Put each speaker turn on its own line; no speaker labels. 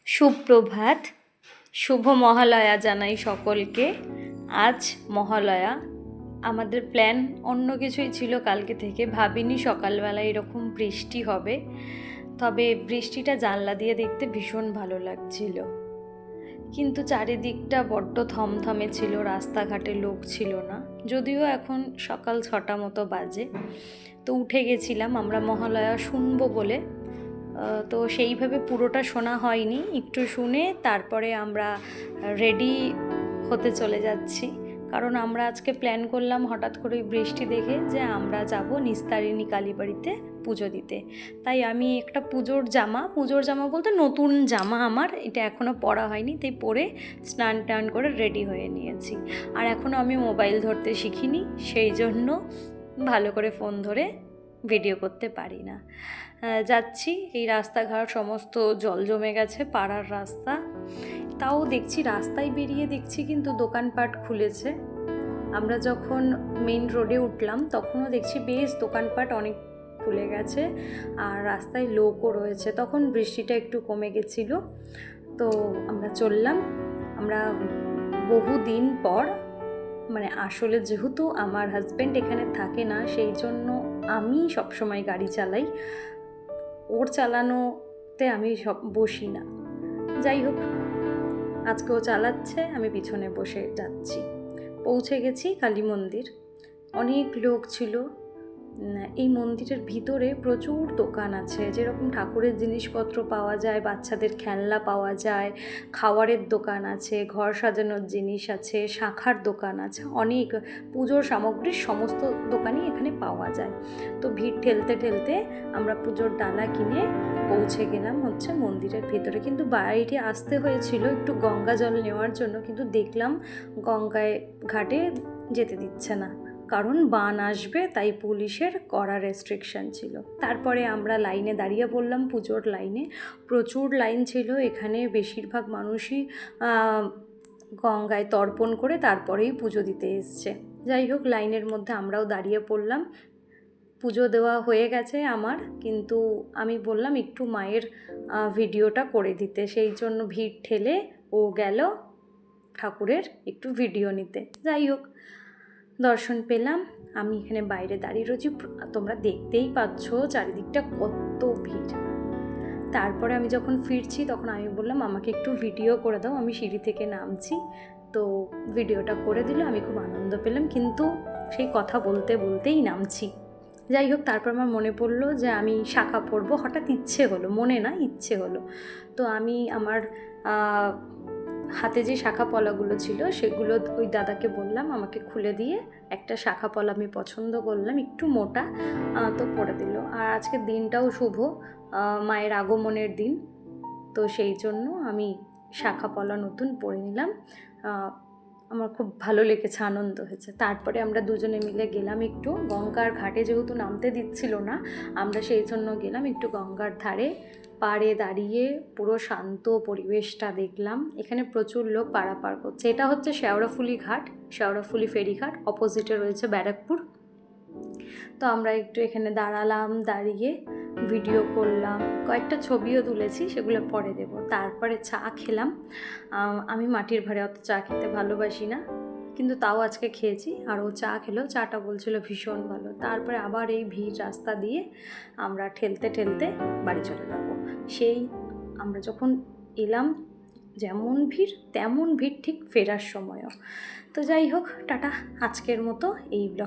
সুপ্রভাত, শুভ মহালয়া জানাই সকলকে। আজ মহালয়া। আমাদের প্ল্যান অন্য কিছুই ছিল কালকে থেকে, ভাবিনি সকালবেলা এরকম বৃষ্টি হবে। তবে বৃষ্টিটা জানলা দিয়ে দেখতে ভীষণ ভালো লাগছিল, কিন্তু চারিদিকটা বড্ড থমথমে ছিল, রাস্তাঘাটে লোক ছিল না। যদিও এখন সকাল 6টা মতো বাজে, তো উঠে গেছিলাম আমরা মহালয়া শুনবো বলে। তো সেইভাবে পুরোটা শোনা হয়নি, একটু শুনে তারপরে আমরা রেডি হতে চলে যাচ্ছি। কারণ আমরা আজকে প্ল্যান করলাম হঠাৎ করে বৃষ্টি দেখে যে আমরা যাব নিস্তারিণী কালীবাড়িতে পুজো দিতে। তাই আমি একটা পুজোর জামা বলতে নতুন জামা, আমার এটা এখনও পরা হয়নি, তাই পরে স্নান টান করে রেডি হয়ে নিয়েছি। আর এখনও আমি মোবাইল ধরতে শিখিনি, সেই জন্য ভালো করে ফোন ধরে ভিডিও করতে পারি না। যাচ্ছি, এই রাস্তাঘাট সমস্ত জল জমে গেছে, পাড়ার রাস্তা। তাও দেখছি রাস্তায় বেরিয়ে দেখছি কিন্তু দোকানপাট খুলেছে। আমরা যখন মেইন রোডে উঠলাম তখনও দেখছি বেশ দোকানপাট অনেক খুলে গেছে, আর রাস্তায় লোকও রয়েছে। তখন বৃষ্টিটা একটু কমে গেছিল, তো আমরা চললাম। আমরা বহুদিন পর, মানে আসলে যেহেতু আমার হাজব্যান্ড এখানে থাকে না, সেই জন্য আমি সবসময় গাড়ি চালাই, ওর চালানোতে আমি বসি না। যাই হোক, আজকেও চালাচ্ছে, আমি পিছনে বসে যাচ্ছি। পৌঁছে গেছি কালী মন্দির। অনেক লোক ছিল। এই মন্দিরের ভিতরে প্রচুর দোকান আছে, যেরকম ঠাকুরের জিনিসপত্র পাওয়া যায়, বাচ্চাদের খেলনা পাওয়া যায়, খাওয়ারের দোকান আছে, ঘর সাজানোর জিনিস আছে, শাখার দোকান আছে, অনেক পুজোর সামগ্রীর সমস্ত দোকানই এখানে পাওয়া যায়। তো ভিড় ঠেলতে ঠেলতে আমরা পুজোর ডালা কিনে পৌঁছে গেলাম হচ্ছে মন্দিরের ভেতরে। কিন্তু বাইরে আসতে হয়েছিল একটু গঙ্গা জল নেওয়ার জন্য, কিন্তু দেখলাম গঙ্গায় ঘাটে যেতে দিচ্ছে না, কারণ বান আসবে, তাই পুলিশের কড়া রেস্ট্রিকশন ছিল। তারপরে আমরা লাইনে দাঁড়িয়ে পড়লাম, পুজোর লাইনে। প্রচুর লাইন ছিল এখানে, বেশিরভাগ মানুষই গঙ্গায় তর্পণ করে তারপরেই পুজো দিতে এসছে। যাই হোক, লাইনের মধ্যে আমরাও দাঁড়িয়ে পড়লাম। পুজো দেওয়া হয়ে গেছে আমার, কিন্তু আমি বললাম একটু মায়ের ভিডিওটা করে দিতে, সেই জন্য ভিড় ঠেলে ও গেল ঠাকুরের একটু ভিডিও নিতে। যাই হোক, দর্শন পেলাম। আমি এখানে বাইরে দাঁড়িয়ে রয়েছি, তোমরা দেখতেই পাচ্ছ চারিদিকটা কত ভিড়। তারপরে আমি যখন ফিরছি তখন আমি বললাম আমাকে একটু ভিডিও করে দাও, আমি সিঁড়ি থেকে নামছি। তো ভিডিওটা করে দিল, আমি খুব আনন্দ পেলাম, কিন্তু সেই কথা বলতে বলতেই নামছি। যাই হোক, তারপর আমার মনে পড়লো যে আমি শাখা পরবো, হঠাৎ ইচ্ছে হলো, মনে না ইচ্ছে হলো। তো আমি আমার হাতে যে শাখা পলাগুলো ছিল সেগুলো ওই দাদাকে বললাম আমাকে খুলে দিয়ে একটা শাখা পলা আমি পছন্দ করলাম, একটু মোটা, তো পরে দিল। আর আজকের দিনটাও শুভ, মায়ের আগমনের দিন, তো সেই জন্য আমি শাখা পলা নতুন পরে নিলাম। আমার খুব ভালো লেগেছে, আনন্দ হয়েছে। তারপরে আমরা দুজনে মিলে গেলাম একটু গঙ্গার ঘাটে, যেহেতু নামতে দিচ্ছিল না, আমরা সেই জন্য গেলাম একটু গঙ্গার ধারে, পাড়ে দাঁড়িয়ে পুরো শান্ত পরিবেশটা দেখলাম। এখানে প্রচুর লোক পারাপার করছে। এটা হচ্ছে শেওড়াফুলি ঘাট, শেওড়াফুলি ফেরিঘাট, অপোজিটে রয়েছে ব্যারাকপুর। তো আমরা একটু এখানে দাঁড়ালাম, দাঁড়িয়ে ভিডিও করলাম, কয়েকটা ছবিও তুলেছি, সেগুলো পরে দেব। তারপরে চা খেলাম। আমি মাটির ভাঁড়ে অত চা খেতে ভালোবাসি না, কিন্তু তাও আজকে খেয়েছি। আর ও চা খেলো, চাটা বলছিল ভীষণ ভালো। তারপরে আবার এই ভিড় রাস্তা দিয়ে আমরা ঠেলতে ঠেলতে বাড়ি চলে যাব। সেই আমরা যখন এলাম, যেমন ভিড় তেমন ভিড় ঠিক ফেরার সময়ও। তো যাই হোক, টাটা, আজকের মতো এই ব্লগ।